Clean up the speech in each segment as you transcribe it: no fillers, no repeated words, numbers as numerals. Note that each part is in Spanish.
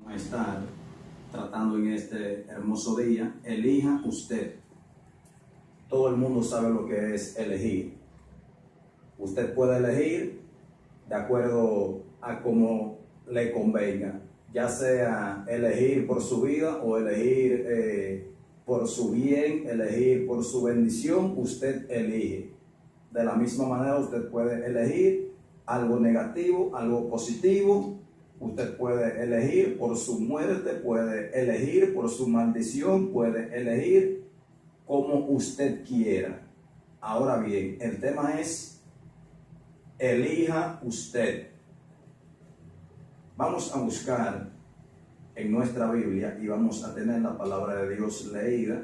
A estar tratando en este hermoso día. Elija usted. Todo el mundo sabe lo que es elegir. Usted puede elegir de acuerdo a cómo le convenga, ya sea elegir por su vida o elegir por su bien, elegir por su bendición. Usted elige. De la misma manera usted puede elegir algo negativo, algo positivo. Usted puede elegir por su muerte, puede elegir por su maldición, puede elegir como usted quiera. Ahora bien, el tema es, elija usted. Vamos a buscar en nuestra Biblia y vamos a tener la palabra de Dios leída.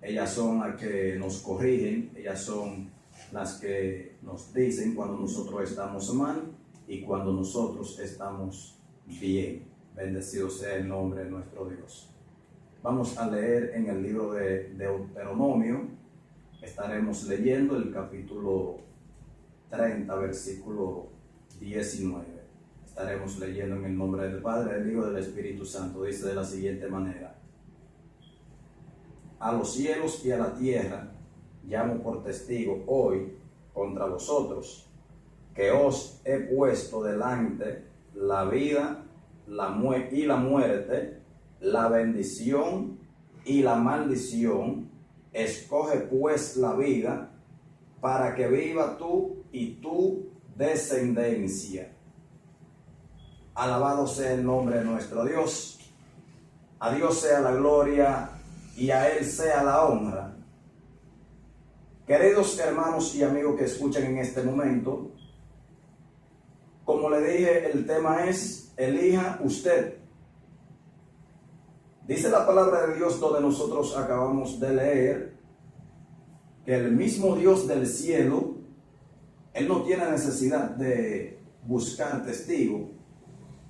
Ellas son las que nos corrigen, ellas son las que nos dicen cuando nosotros estamos mal y cuando nosotros estamos bien. Bendecido sea el nombre de nuestro Dios. Vamos a leer en el libro de Deuteronomio. Estaremos leyendo el capítulo 30, versículo 19. Estaremos leyendo en el nombre del Padre, del Hijo y del Espíritu Santo. Dice de la siguiente manera: a los cielos y a la tierra llamo por testigo hoy contra vosotros, que os he puesto delante la vida y la muerte, la bendición y la maldición. Escoge pues la vida, para que viva tú y tu descendencia. Alabado sea el nombre de nuestro Dios. A Dios sea la gloria y a Él sea la honra. Queridos hermanos y amigos que escuchan en este momento, como le dije, el tema es, elija usted. Dice la palabra de Dios, donde nosotros acabamos de leer, que el mismo Dios del cielo, Él no tiene necesidad de buscar testigos.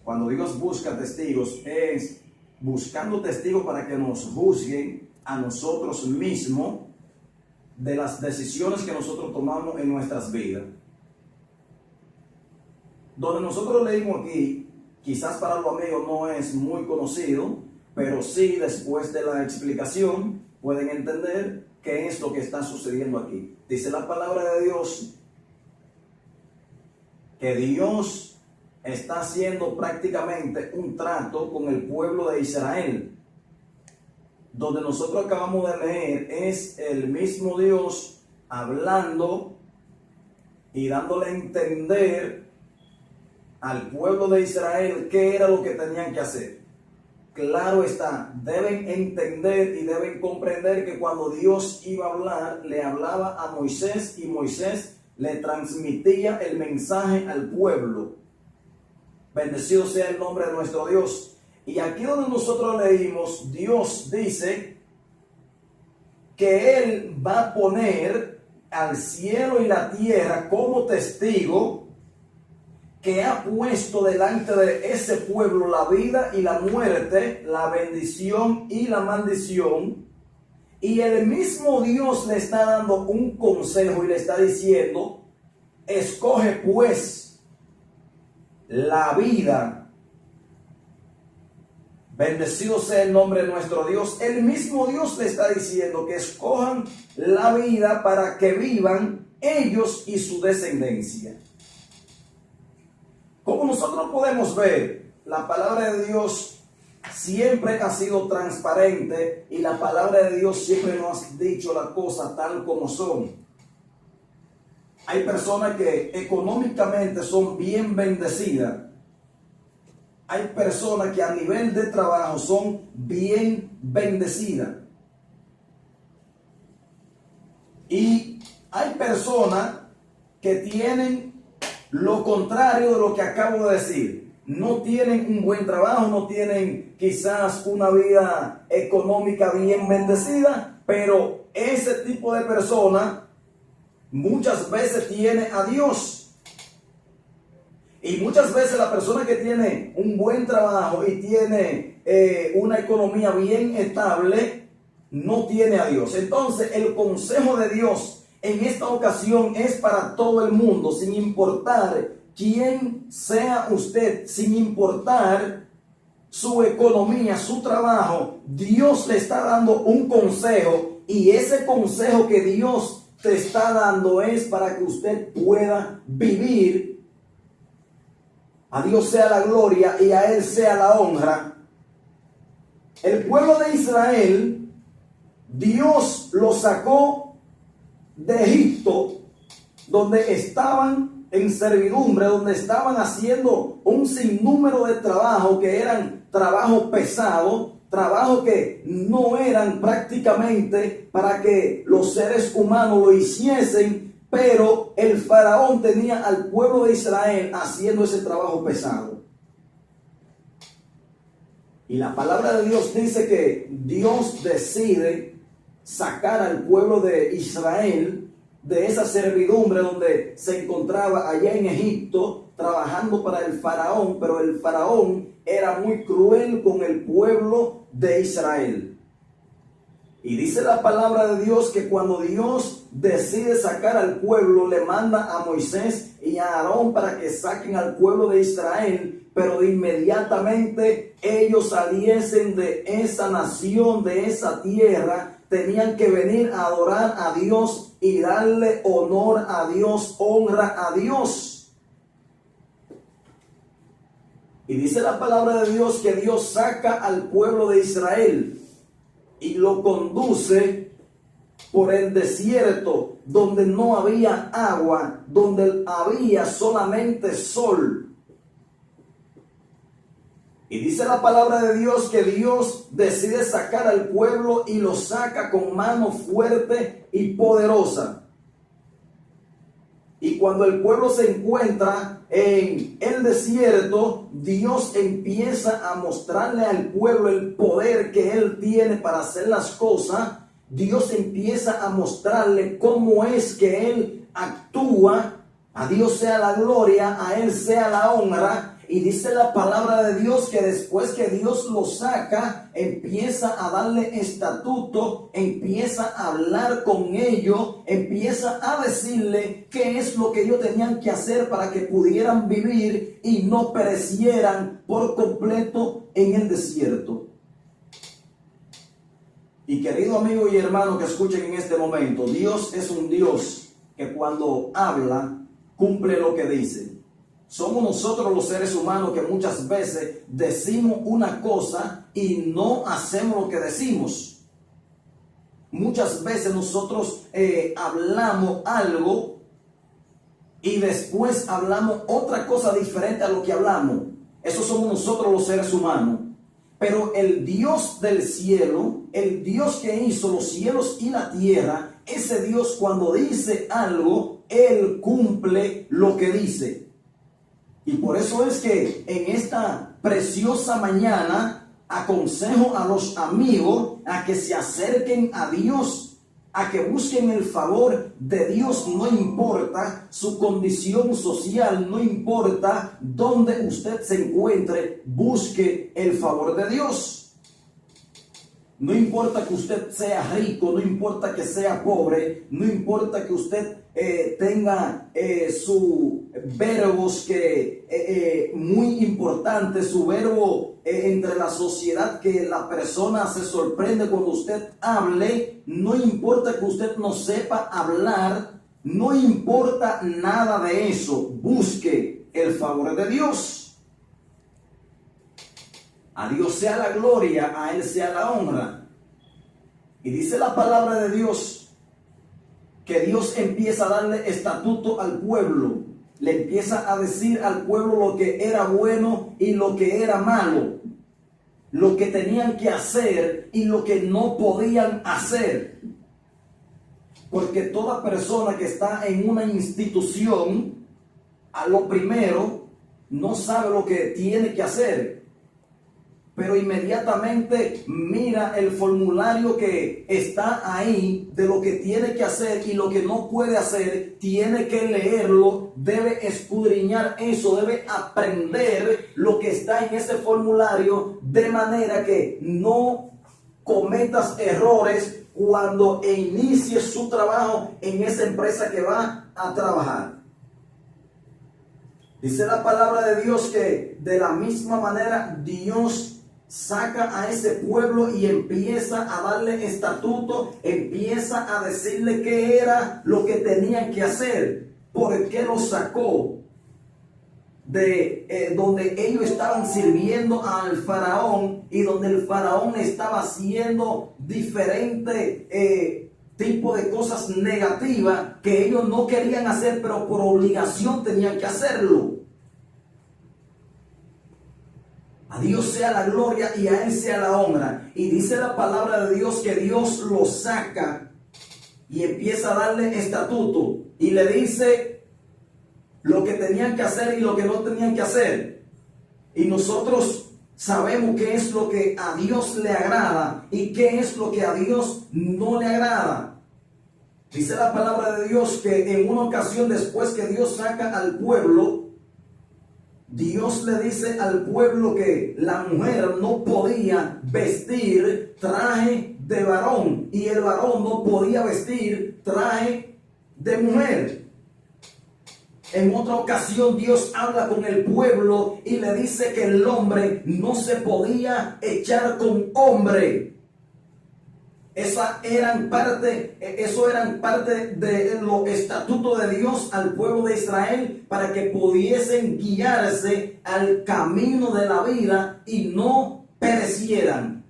Cuando Dios busca testigos, es buscando testigos para que nos juzguen a nosotros mismos de las decisiones que nosotros tomamos en nuestras vidas. Donde nosotros leímos aquí, quizás para los amigos no es muy conocido, pero sí después de la explicación pueden entender qué es lo que está sucediendo aquí. Dice la palabra de Dios que Dios está haciendo prácticamente un trato con el pueblo de Israel. Donde nosotros acabamos de leer es el mismo Dios hablando y dándole a entender al pueblo de Israel qué era lo que tenían que hacer. Claro está, deben entender y deben comprender que cuando Dios iba a hablar, le hablaba a Moisés y Moisés le transmitía el mensaje al pueblo. Bendecido sea el nombre de nuestro Dios. Y aquí donde nosotros leímos, Dios dice que Él va a poner al cielo y la tierra como testigo, que ha puesto delante de ese pueblo la vida y la muerte, la bendición y la maldición. Y el mismo Dios le está dando un consejo y le está diciendo: escoge pues la vida. Bendecido sea el nombre de nuestro Dios. El mismo Dios le está diciendo que escojan la vida para que vivan ellos y su descendencia. Como nosotros podemos ver, la palabra de Dios siempre ha sido transparente y la palabra de Dios siempre nos ha dicho las cosas tal como son. Hay personas que económicamente son bien bendecidas. Hay personas que a nivel de trabajo son bien bendecidas. Y hay personas que tienen lo contrario de lo que acabo de decir. No tienen un buen trabajo, no tienen quizás una vida económica bien bendecida, pero ese tipo de persona muchas veces tiene a Dios. Y muchas veces la persona que tiene un buen trabajo y tiene una economía bien estable, no tiene a Dios. Entonces el consejo de Dios en esta ocasión es para todo el mundo, sin importar quién sea usted, sin importar su economía, su trabajo, Dios le está dando un consejo, y ese consejo que Dios te está dando es para que usted pueda vivir. A Dios sea la gloria y a Él sea la honra. El pueblo de Israel, Dios lo sacó de Egipto, donde estaban en servidumbre, donde estaban haciendo un sinnúmero de trabajo que eran trabajo pesado, trabajo que no eran prácticamente para que los seres humanos lo hiciesen, pero el faraón tenía al pueblo de Israel haciendo ese trabajo pesado. Y la palabra de Dios dice que Dios decide sacar al pueblo de Israel de esa servidumbre donde se encontraba allá en Egipto trabajando para el faraón, pero el faraón era muy cruel con el pueblo de Israel. Y dice la palabra de Dios que cuando Dios decide sacar al pueblo, le manda a Moisés y a Aarón para que saquen al pueblo de Israel, pero de inmediatamente ellos saliesen de esa nación, de esa tierra, tenían que venir a adorar a Dios y darle honor a Dios, honra a Dios. Y dice la palabra de Dios que Dios saca al pueblo de Israel y lo conduce por el desierto donde no había agua, donde había solamente sol. Y dice la palabra de Dios que Dios decide sacar al pueblo y lo saca con mano fuerte y poderosa. Y cuando el pueblo se encuentra en el desierto, Dios empieza a mostrarle al pueblo el poder que Él tiene para hacer las cosas. Dios empieza a mostrarle cómo es que Él actúa. A Dios sea la gloria, a Él sea la honra. Y dice la palabra de Dios que después que Dios lo saca, empieza a darle estatuto, empieza a hablar con ellos, empieza a decirle qué es lo que ellos tenían que hacer para que pudieran vivir y no perecieran por completo en el desierto. Y querido amigo y hermano que escuchen en este momento, Dios es un Dios que cuando habla, cumple lo que dice. Somos nosotros los seres humanos que muchas veces decimos una cosa y no hacemos lo que decimos. Muchas veces nosotros hablamos algo y después hablamos otra cosa diferente a lo que hablamos. Eso somos nosotros los seres humanos. Pero el Dios del cielo, el Dios que hizo los cielos y la tierra, ese Dios cuando dice algo, Él cumple lo que dice. Y por eso es que en esta preciosa mañana aconsejo a los amigos a que se acerquen a Dios, a que busquen el favor de Dios, no importa su condición social, no importa dónde usted se encuentre, busque el favor de Dios. No importa que usted sea rico, no importa que sea pobre, no importa que usted tenga sus verbos que muy importantes, su verbo entre la sociedad que la persona se sorprende cuando usted hable. No importa que usted no sepa hablar, no importa nada de eso. Busque el favor de Dios. A Dios sea la gloria, a Él sea la honra. Y dice la palabra de Dios que Dios empieza a darle estatuto al pueblo. Le empieza a decir al pueblo lo que era bueno y lo que era malo. Lo que tenían que hacer y lo que no podían hacer. Porque toda persona que está en una institución, a lo primero, no sabe lo que tiene que hacer. Pero inmediatamente mira el formulario que está ahí de lo que tiene que hacer y lo que no puede hacer, tiene que leerlo, debe escudriñar eso, debe aprender lo que está en ese formulario de manera que no cometas errores cuando inicies su trabajo en esa empresa que va a trabajar. Dice la palabra de Dios que de la misma manera Dios saca a ese pueblo y empieza a darle estatuto, empieza a decirle qué era lo que tenían que hacer, por qué los sacó de donde ellos estaban sirviendo al faraón y donde el faraón estaba haciendo diferentes tipo de cosas negativas que ellos no querían hacer, pero por obligación tenían que hacerlo. A Dios sea la gloria y a Él sea la honra. Y dice la palabra de Dios que Dios lo saca y empieza a darle estatuto y le dice lo que tenían que hacer y lo que no tenían que hacer. Y nosotros sabemos qué es lo que a Dios le agrada y qué es lo que a Dios no le agrada. Dice la palabra de Dios que en una ocasión, después que Dios saca al pueblo, Dios le dice al pueblo que la mujer no podía vestir traje de varón y el varón no podía vestir traje de mujer. En otra ocasión Dios habla con el pueblo y le dice que el hombre no se podía echar con hombre. Eso eran parte de los estatutos de Dios al pueblo de Israel para que pudiesen guiarse al camino de la vida y no perecieran.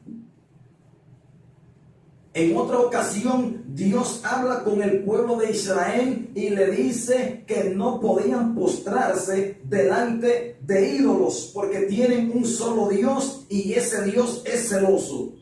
En otra ocasión, Dios habla con el pueblo de Israel y le dice que no podían postrarse delante de ídolos porque tienen un solo Dios y ese Dios es celoso.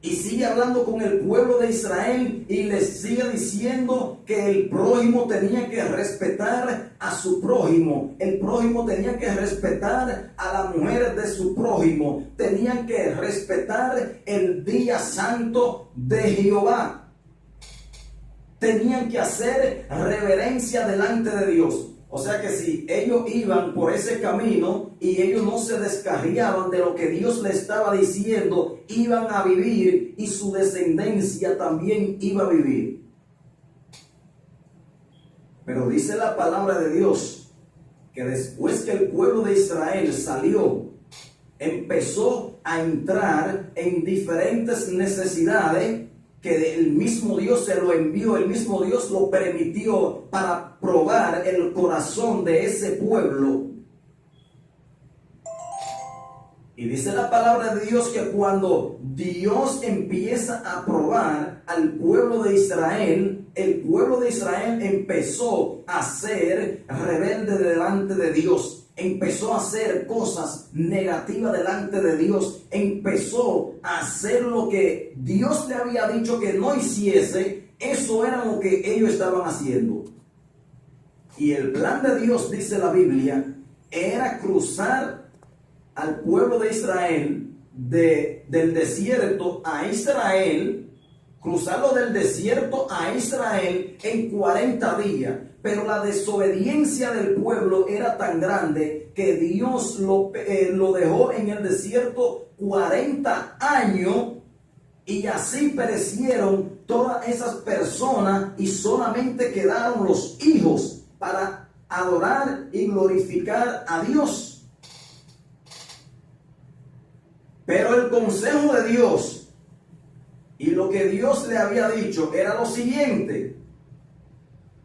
Y sigue hablando con el pueblo de Israel y les sigue diciendo que el prójimo tenía que respetar a su prójimo. El prójimo tenía que respetar a la mujer de su prójimo. Tenían que respetar el día santo de Jehová. Tenían que hacer reverencia delante de Dios. O sea que si ellos iban por ese camino y ellos no se descarriaban de lo que Dios les estaba diciendo, iban a vivir y su descendencia también iba a vivir. Pero dice la palabra de Dios que después que el pueblo de Israel salió, empezó a entrar en diferentes necesidades que el mismo Dios se lo envió, el mismo Dios lo permitió para probar el corazón de ese pueblo. Y dice la palabra de Dios que cuando Dios empieza a probar al pueblo de Israel, el pueblo de Israel empezó a ser rebelde delante de Dios. Empezó a hacer cosas negativas delante de Dios. Empezó a hacer lo que Dios le había dicho que no hiciese. Eso era lo que ellos estaban haciendo. Y el plan de Dios, dice la Biblia, era cruzar al pueblo de Israel del desierto a Israel, cruzarlo del desierto a Israel en 40 días. Pero la desobediencia del pueblo era tan grande que Dios lo dejó en el desierto 40 años y así perecieron todas esas personas y solamente quedaron los hijos para adorar y glorificar a Dios. Pero el consejo de Dios y lo que Dios le había dicho era lo siguiente: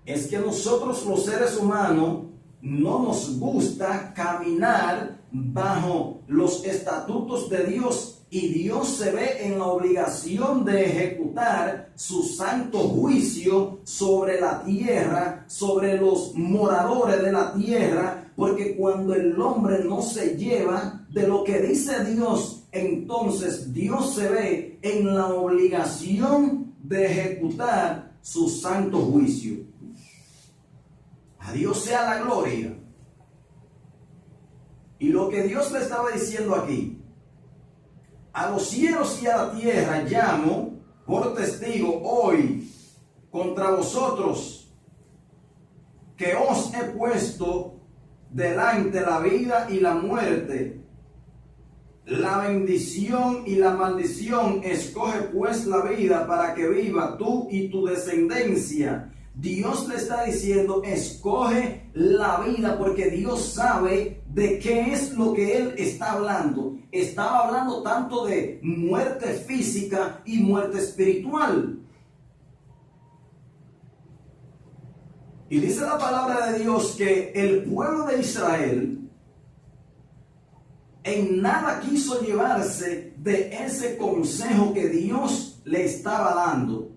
es que nosotros los seres humanos no nos gusta caminar bajo los estatutos de Dios y Dios se ve en la obligación de ejecutar su santo juicio sobre la tierra, sobre los moradores de la tierra, porque cuando el hombre no se lleva de lo que dice Dios, entonces Dios se ve en la obligación de ejecutar su santo juicio. A Dios sea la gloria. Y lo que Dios le estaba diciendo aquí: a los cielos y a la tierra llamo por testigo hoy contra vosotros, que os he puesto delante la vida y la muerte, la bendición y la maldición. Escoge pues la vida para que viva tú y tu descendencia, Dios le está diciendo, escoge la vida, porque Dios sabe de qué es lo que Él está hablando. Estaba hablando tanto de muerte física y muerte espiritual. Y dice la palabra de Dios que el pueblo de Israel en nada quiso llevarse de ese consejo que Dios le estaba dando.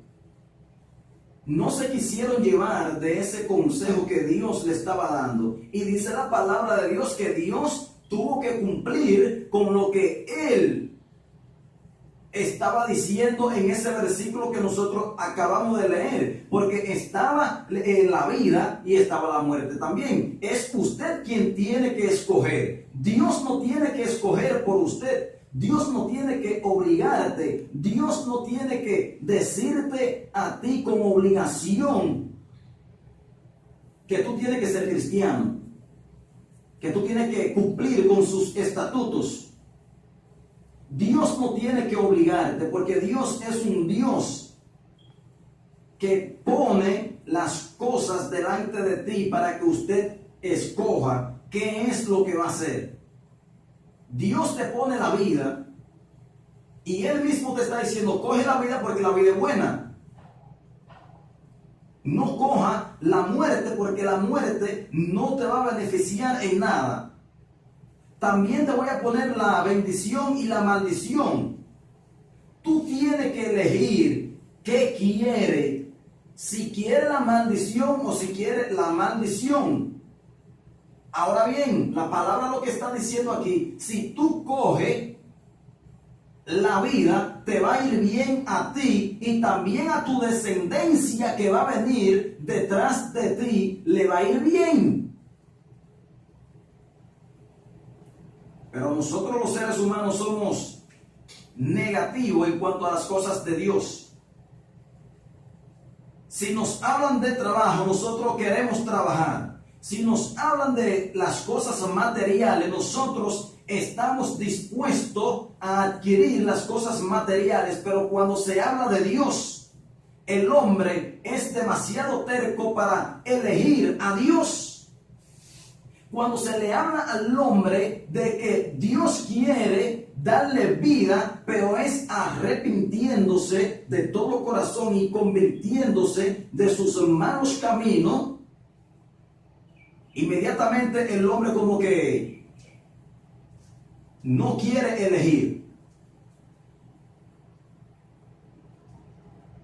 No se quisieron llevar de ese consejo que Dios le estaba dando. Y dice la palabra de Dios que Dios tuvo que cumplir con lo que Él estaba diciendo en ese versículo que nosotros acabamos de leer, porque estaba la vida y estaba la muerte también. Es usted quien tiene que escoger. Dios no tiene que escoger por usted. Dios no tiene que obligarte. Dios no tiene que decirte a ti como obligación que tú tienes que ser cristiano, que tú tienes que cumplir con sus estatutos. Dios no tiene que obligarte, porque Dios es un Dios que pone las cosas delante de ti para que usted escoja qué es lo que va a hacer. Dios te pone la vida y Él mismo te está diciendo, coge la vida porque la vida es buena. No coja la muerte porque la muerte no te va a beneficiar en nada. También te voy a poner la bendición y la maldición. Tú tienes que elegir qué quiere. Si quiere la maldición o si quiere la maldición. Ahora bien, la palabra lo que está diciendo aquí, si tú coges la vida, te va a ir bien a ti y también a tu descendencia que va a venir detrás de ti, le va a ir bien. Pero nosotros los seres humanos somos negativos en cuanto a las cosas de Dios. Si nos hablan de trabajo, nosotros queremos trabajar. Si nos hablan de las cosas materiales, nosotros estamos dispuestos a adquirir las cosas materiales. Pero cuando se habla de Dios, el hombre es demasiado terco para elegir a Dios. Cuando se le habla al hombre de que Dios quiere darle vida, pero es arrepintiéndose de todo corazón y convirtiéndose de sus malos caminos, inmediatamente el hombre como que no quiere elegir.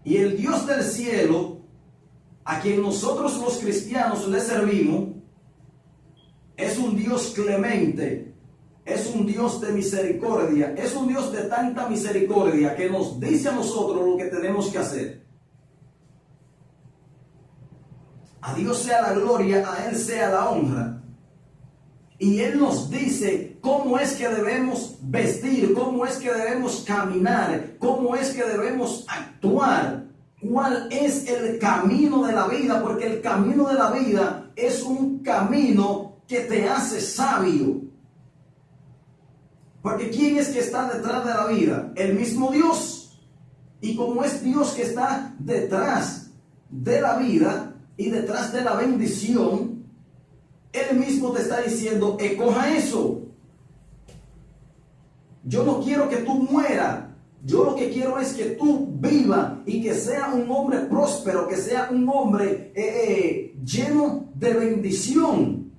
Y el Dios del cielo, a quien nosotros los cristianos le servimos, es un Dios clemente, es un Dios de misericordia, es un Dios de tanta misericordia que nos dice a nosotros lo que tenemos que hacer. A Dios sea la gloria, a Él sea la honra. Y Él nos dice cómo es que debemos vestir, cómo es que debemos caminar, cómo es que debemos actuar, cuál es el camino de la vida, porque el camino de la vida es un camino que te hace sabio. Porque ¿quién es que está detrás de la vida? El mismo Dios. Y como es Dios que está detrás de la vida y detrás de la bendición, Él mismo te está diciendo, escoja eso. Yo no quiero que tú mueras. Yo lo que quiero es que tú vivas y que sea un hombre próspero, que sea un hombre lleno de bendición.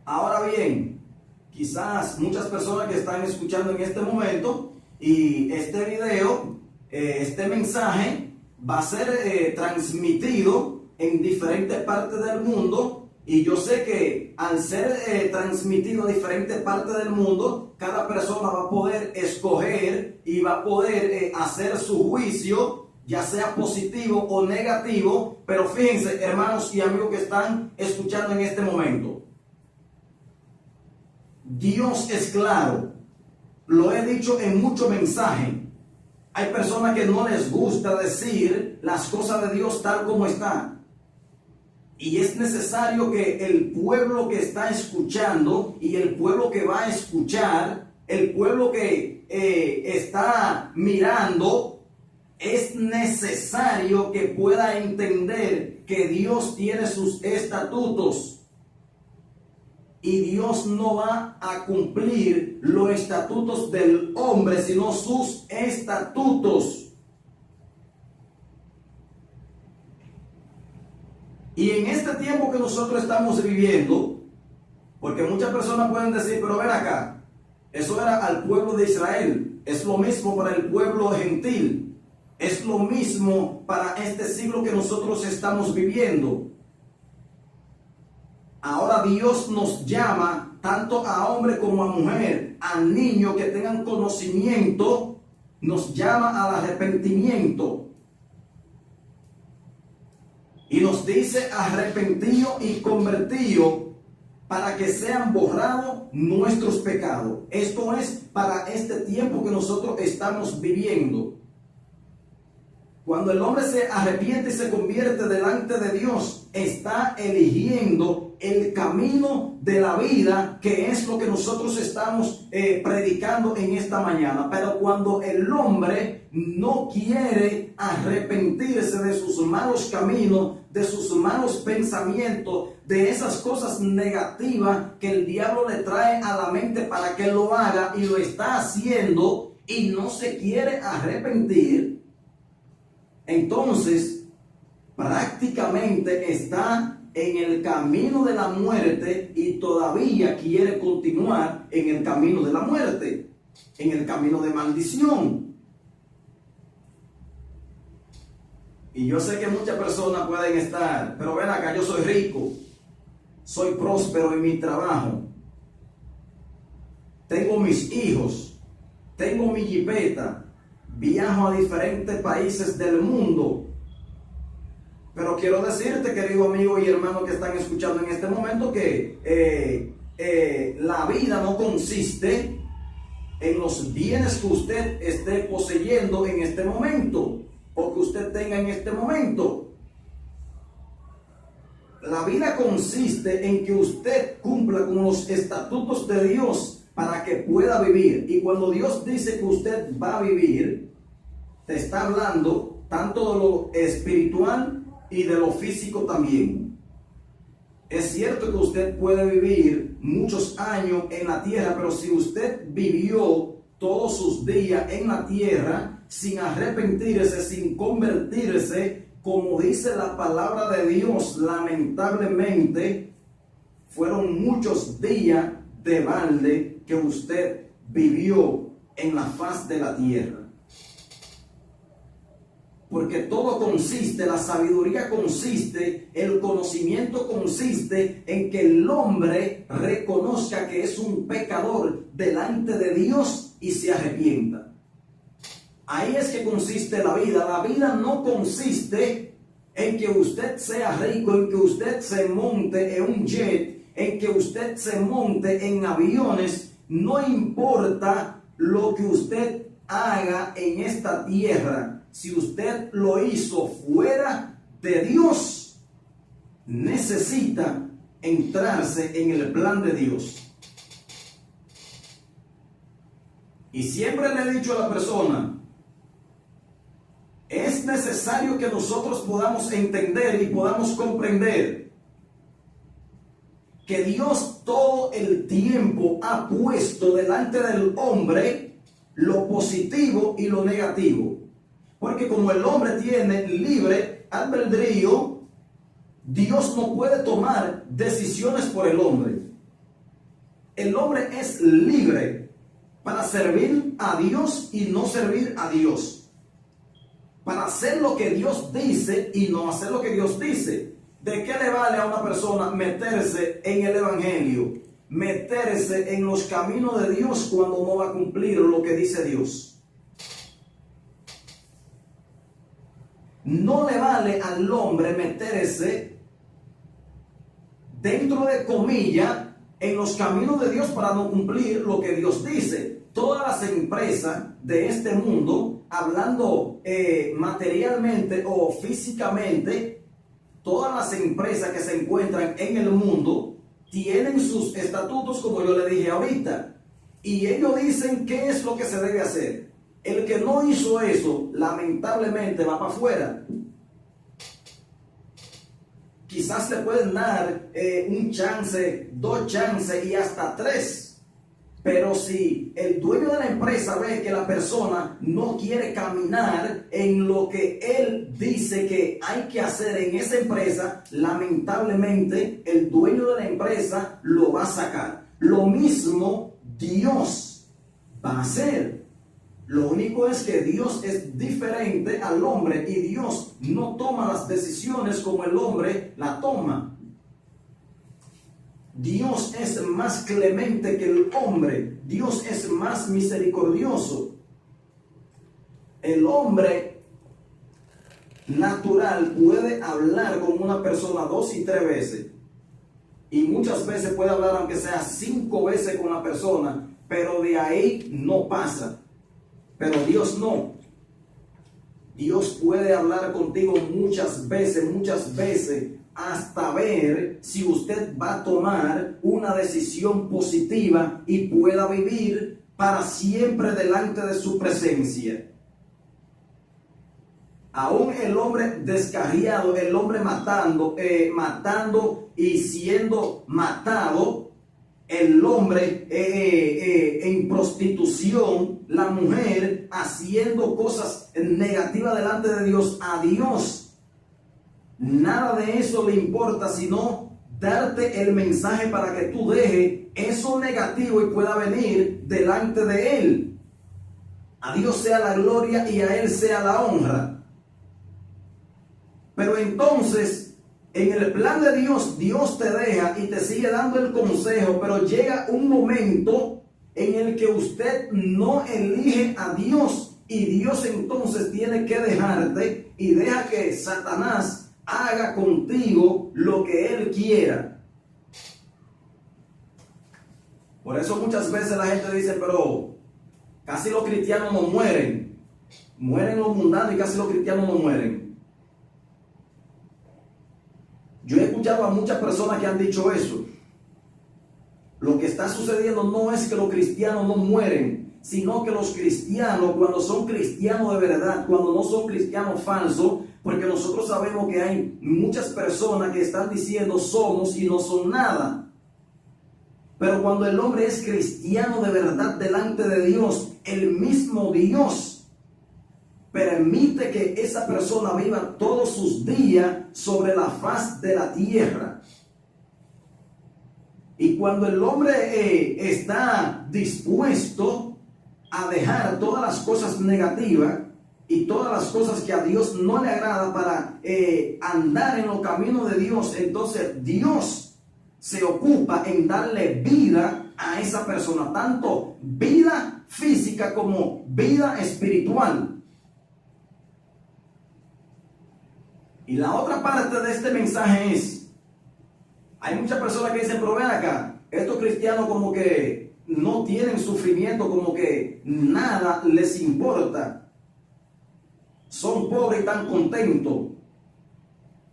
Ahora bien, quizás muchas personas que están escuchando en este momento y este video, este mensaje va a ser transmitido en diferentes partes del mundo, y yo sé que al ser transmitido a diferentes partes del mundo, cada persona va a poder escoger y va a poder hacer su juicio, ya sea positivo o negativo. Pero fíjense, hermanos y amigos que están escuchando en este momento, Dios es claro. Lo he dicho en muchos mensajes. Hay personas que no les gusta decir las cosas de Dios tal como están. Y es necesario que el pueblo que está escuchando y el pueblo que va a escuchar, el pueblo que está mirando, es necesario que pueda entender que Dios tiene sus estatutos. Y Dios no va a cumplir los estatutos del hombre, sino sus estatutos. Y en este tiempo que nosotros estamos viviendo, porque muchas personas pueden decir, pero ven acá, eso era al pueblo de Israel, es lo mismo para el pueblo gentil, es lo mismo para este siglo que nosotros estamos viviendo. Ahora Dios nos llama tanto a hombre como a mujer, a niños que tengan conocimiento, nos llama al arrepentimiento. Y nos dice arrepentido y convertido para que sean borrados nuestros pecados. Esto es para este tiempo que nosotros estamos viviendo. Cuando el hombre se arrepiente y se convierte delante de Dios, está eligiendo el camino de la vida, que es lo que nosotros estamos predicando en esta mañana. Pero cuando el hombre no quiere arrepentirse de sus malos caminos, de sus malos pensamientos, de esas cosas negativas que el diablo le trae a la mente para que lo haga, y lo está haciendo y no se quiere arrepentir, entonces prácticamente está en el camino de la muerte y todavía quiere continuar en el camino de la muerte, en el camino de maldición. Y yo sé que muchas personas pueden estar, pero ven acá, yo soy rico, soy próspero en mi trabajo, tengo mis hijos, tengo mi jipeta, viajo a diferentes países del mundo. Pero quiero decirte, querido amigo y hermano que están escuchando en este momento, que la vida no consiste en los bienes que usted esté poseyendo en este momento, o que usted tenga en este momento. La vida consiste en que usted cumpla con los estatutos de Dios para que pueda vivir. Y cuando Dios dice que usted va a vivir, te está hablando tanto de lo espiritual y de lo físico también. Es cierto que usted puede vivir muchos años en la tierra, pero si usted vivió todos sus días en la tierra sin arrepentirse, sin convertirse, como dice la palabra de Dios, lamentablemente fueron muchos días de balde que usted vivió en la faz de la tierra. Porque todo consiste, la sabiduría consiste, el conocimiento consiste en que el hombre reconozca que es un pecador delante de Dios y se arrepienta. Ahí es que consiste la vida. La vida no consiste en que usted sea rico, en que usted se monte en un jet, en que usted se monte en aviones. No importa lo que usted haga en esta tierra. Si usted lo hizo fuera de Dios, necesita entrarse en el plan de Dios. Y siempre le he dicho a la persona, es necesario que nosotros podamos entender y podamos comprender que Dios todo el tiempo ha puesto delante del hombre lo positivo y lo negativo. Porque como el hombre tiene libre albedrío, Dios no puede tomar decisiones por el hombre. El hombre es libre para servir a Dios y no servir a Dios. Para hacer lo que Dios dice y no hacer lo que Dios dice. ¿De qué le vale a una persona meterse en el evangelio, meterse en los caminos de Dios cuando no va a cumplir lo que dice Dios? No le vale al hombre meterse dentro de comillas en los caminos de Dios para no cumplir lo que Dios dice. Todas las empresas de este mundo, hablando materialmente o físicamente, todas las empresas que se encuentran en el mundo tienen sus estatutos, como yo le dije ahorita, y ellos dicen qué es lo que se debe hacer. El que no hizo eso, lamentablemente va para afuera. Quizás le pueden dar un chance, 2 chances y hasta 3. Pero si el dueño de la empresa ve que la persona no quiere caminar en lo que él dice que hay que hacer en esa empresa, lamentablemente el dueño de la empresa lo va a sacar. Lo mismo Dios va a hacer. Lo único es que Dios es diferente al hombre y Dios no toma las decisiones como el hombre la toma. Dios es más clemente que el hombre. Dios es más misericordioso. El hombre natural puede hablar con una persona 2 y 3 veces. Y muchas veces puede hablar aunque sea 5 veces con la persona. Pero de ahí no pasa. Pero Dios no. Dios puede hablar contigo muchas veces, hasta ver si usted va a tomar una decisión positiva y pueda vivir para siempre delante de su presencia. Aún el hombre descarriado, el hombre matando y siendo matado, el hombre en prostitución, la mujer haciendo cosas negativas delante de Dios, a Dios nada de eso le importa, sino darte el mensaje para que tú dejes eso negativo y pueda venir delante de Él. A Dios sea la gloria y a Él sea la honra. Pero entonces, en el plan de Dios, Dios te deja y te sigue dando el consejo, pero llega un momento en el que usted no elige a Dios y Dios entonces tiene que dejarte y deja que Satanás haga contigo lo que él quiera. Por eso muchas veces la gente dice, pero casi los cristianos no mueren. Mueren los mundanos y casi los cristianos no mueren. Yo he escuchado a muchas personas que han dicho eso. Lo que está sucediendo no es que los cristianos no mueren, sino que los cristianos, cuando son cristianos de verdad, cuando no son cristianos falsos, porque nosotros sabemos que hay muchas personas que están diciendo somos y no son nada. Pero cuando el hombre es cristiano de verdad delante de Dios, el mismo Dios permite que esa persona viva todos sus días sobre la faz de la tierra. Y cuando el hombre está dispuesto a dejar todas las cosas negativas y todas las cosas que a Dios no le agrada para andar en los caminos de Dios, entonces Dios se ocupa en darle vida a esa persona, tanto vida física como vida espiritual. Y la otra parte de este mensaje es, hay muchas personas que dicen, pero ven acá, estos cristianos como que no tienen sufrimiento, como que nada les importa. Son pobres y tan contentos.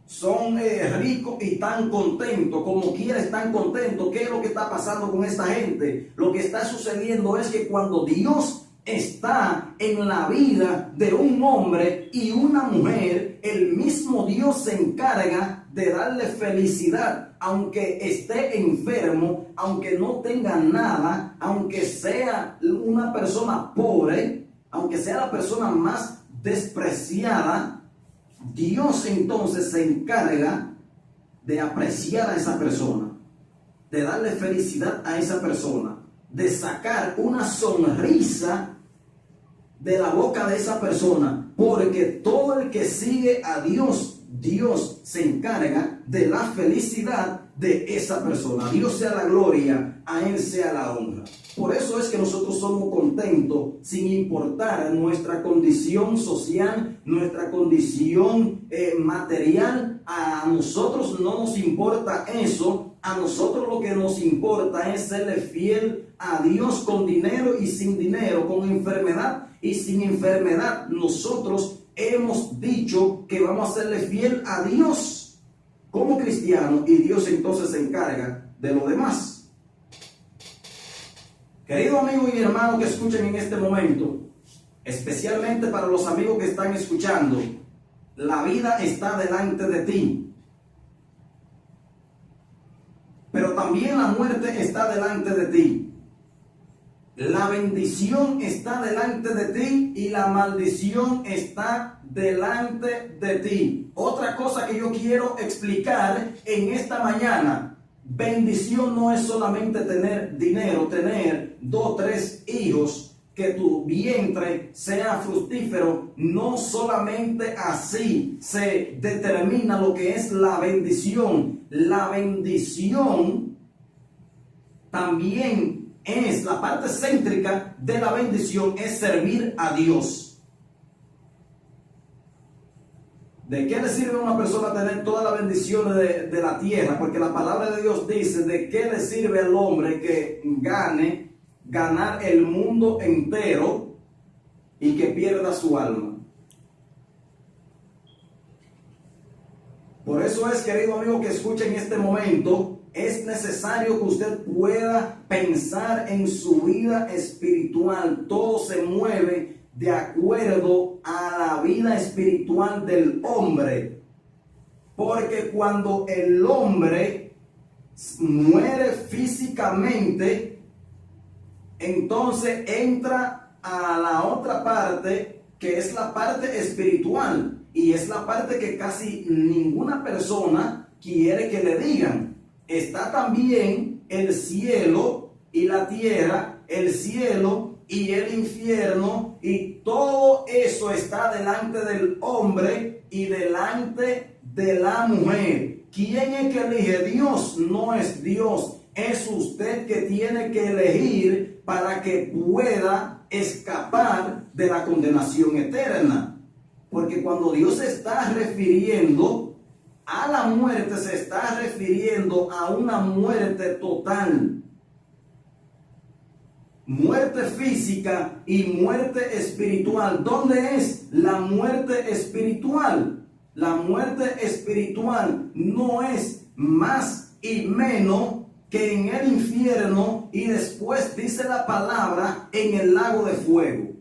Son ricos y tan contentos. Como quiera están contentos. ¿Qué es lo que está pasando con esta gente? Lo que está sucediendo es que cuando Dios está en la vida de un hombre y una mujer, el mismo Dios se encarga de darle felicidad, aunque esté enfermo, aunque no tenga nada, aunque sea una persona pobre, aunque sea la persona más despreciada. Dios entonces se encarga de apreciar a esa persona, de darle felicidad a esa persona, de sacar una sonrisa de la boca de esa persona, porque todo el que sigue a Dios, Dios se encarga de la felicidad de esa persona. A Dios sea la gloria, a Él sea la honra. Por eso es que nosotros somos contentos sin importar nuestra condición social, nuestra condición material. A nosotros no nos importa eso. A nosotros lo que nos importa es serle fiel a Dios con dinero y sin dinero, con enfermedad y sin enfermedad. Nosotros hemos dicho que vamos a serle fiel a Dios como cristianos y Dios entonces se encarga de lo demás. Querido amigo y hermano que escuchen en este momento, especialmente para los amigos que están escuchando, la vida está delante de ti, pero también la muerte está delante de ti. La bendición está delante de ti y la maldición está delante de ti. Otra cosa que yo quiero explicar en esta mañana: bendición no es solamente tener dinero, tener 2 o 3 hijos, que tu vientre sea fructífero. No solamente así se determina lo que es la bendición. La bendición también es, la parte céntrica de la bendición es servir a Dios. ¿De qué le sirve a una persona tener todas las bendiciones de la tierra? Porque la palabra de Dios dice: ¿de qué le sirve al hombre que ganar el mundo entero y que pierda su alma? Por eso es, querido amigo que escucha en este momento, es necesario que usted pueda pensar en su vida espiritual. Todo se mueve de acuerdo a la vida espiritual del hombre. Porque cuando el hombre muere físicamente, entonces entra a la otra parte, que es la parte espiritual. Y es la parte que casi ninguna persona quiere que le digan. Está también el cielo y la tierra, el cielo y el infierno, y todo eso está delante del hombre y delante de la mujer. ¿Quién es que elige? Dios. No es Dios, es usted que tiene que elegir para que pueda escapar de la condenación eterna. Porque cuando Dios se está refiriendo a la muerte, se está refiriendo a una muerte total. Muerte física y muerte espiritual. ¿Dónde es la muerte espiritual? La muerte espiritual no es más y menos que en el infierno, y después dice la palabra en el lago de fuego.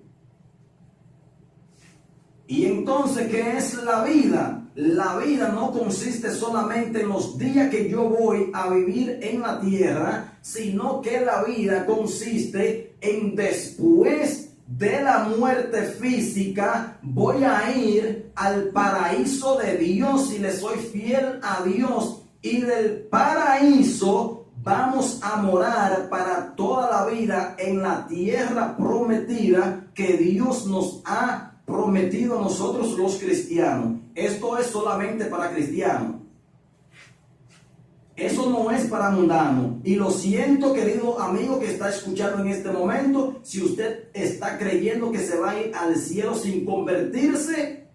Y entonces, ¿qué es la vida? La vida no consiste solamente en los días que yo voy a vivir en la tierra, sino que la vida consiste en, después de la muerte física, voy a ir al paraíso de Dios si le soy fiel a Dios, y del paraíso vamos a morar para toda la vida en la tierra prometida que Dios nos ha prometido a nosotros los cristianos. Esto es solamente para cristianos. Eso no es para mundanos. Y lo siento, querido amigo que está escuchando en este momento, si usted está creyendo que se va a ir al cielo sin convertirse,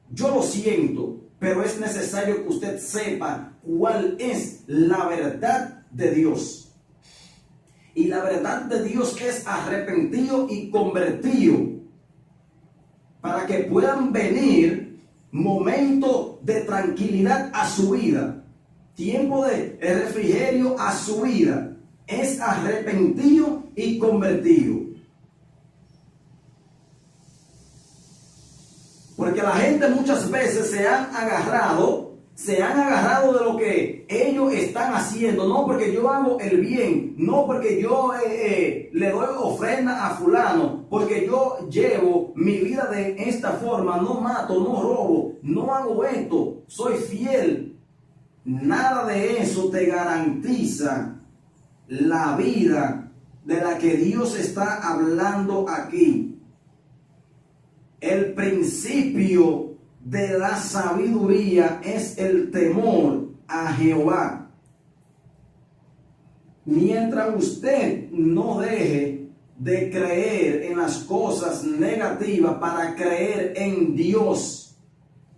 yo lo siento, pero es necesario que usted sepa cuál es la verdad de Dios. Y la verdad de Dios es arrepentido y convertido, para que puedan venir momentos de tranquilidad a su vida, tiempo de refrigerio a su vida. Es arrepentido y convertido. Porque la gente muchas veces se han agarrado de lo que ellos están haciendo. No porque yo hago el bien, no porque yo le doy ofrenda a fulano, porque yo llevo mi vida de esta forma, no mato, no robo, no hago esto, soy fiel. Nada de eso te garantiza la vida de la que Dios está hablando aquí. El principio de la sabiduría es el temor a Jehová. Mientras usted no deje de creer en las cosas negativas para creer en Dios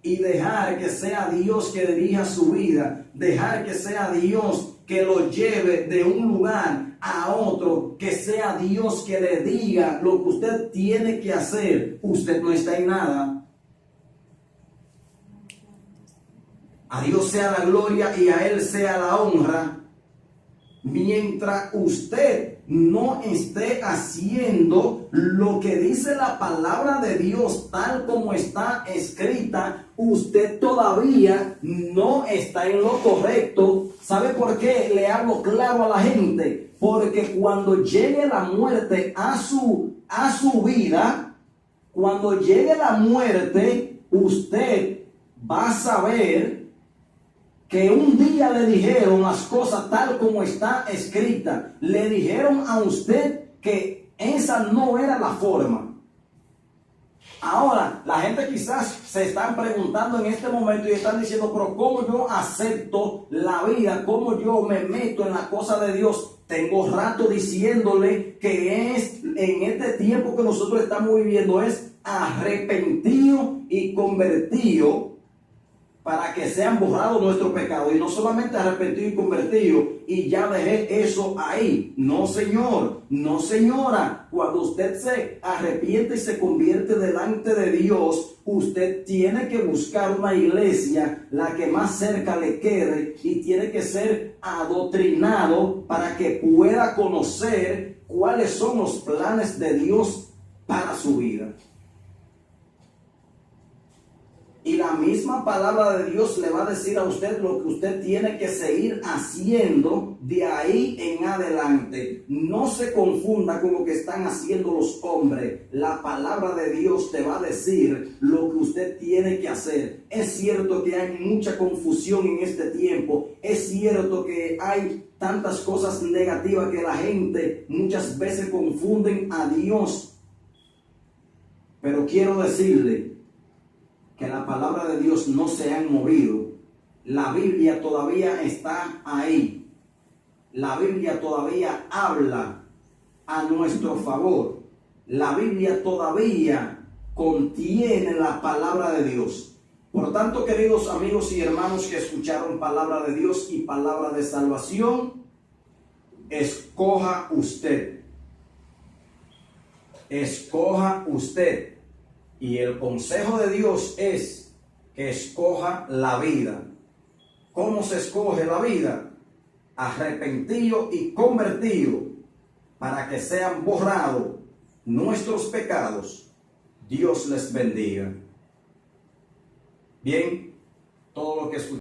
y dejar que sea Dios que dirija su vida, dejar que sea Dios que lo lleve de un lugar a otro, que sea Dios que le diga lo que usted tiene que hacer, usted no está en nada. A Dios sea la gloria y a Él sea la honra. Mientras usted no esté haciendo lo que dice la palabra de Dios tal como está escrita, usted todavía no está en lo correcto. ¿Sabe por qué le hablo claro a la gente? Porque cuando llegue la muerte a su vida, cuando llegue la muerte, usted va a saber que un día le dijeron las cosas tal como está escrita. Le dijeron a usted que esa no era la forma. Ahora, la gente quizás se están preguntando en este momento y están diciendo, pero ¿cómo yo acepto la vida? ¿Cómo yo me meto en la cosa de Dios? Tengo rato diciéndole que es en este tiempo que nosotros estamos viviendo es arrepentido y convertido, para que sean borrados nuestros pecados. Y no solamente arrepentido y convertido y ya dejé eso ahí. No, señor, no, señora. Cuando usted se arrepiente y se convierte delante de Dios, usted tiene que buscar una iglesia, la que más cerca le quede, y tiene que ser adoctrinado para que pueda conocer cuáles son los planes de Dios para su vida. Y la misma palabra de Dios le va a decir a usted lo que usted tiene que seguir haciendo de ahí en adelante. No se confunda con lo que están haciendo los hombres. La palabra de Dios te va a decir lo que usted tiene que hacer. Es cierto que hay mucha confusión en este tiempo. Es cierto que hay tantas cosas negativas que la gente muchas veces confunden a Dios. Pero quiero decirle que la palabra de Dios no se ha movido. La Biblia todavía está ahí. La Biblia todavía habla a nuestro favor. La Biblia todavía contiene la palabra de Dios. Por tanto, queridos amigos y hermanos que escucharon palabra de Dios y palabra de salvación, escoja usted. Escoja usted. Y el consejo de Dios es que escoja la vida. ¿Cómo se escoge la vida? Arrepentido y convertido, para que sean borrados nuestros pecados. Dios les bendiga. Bien, todo lo que escuchamos.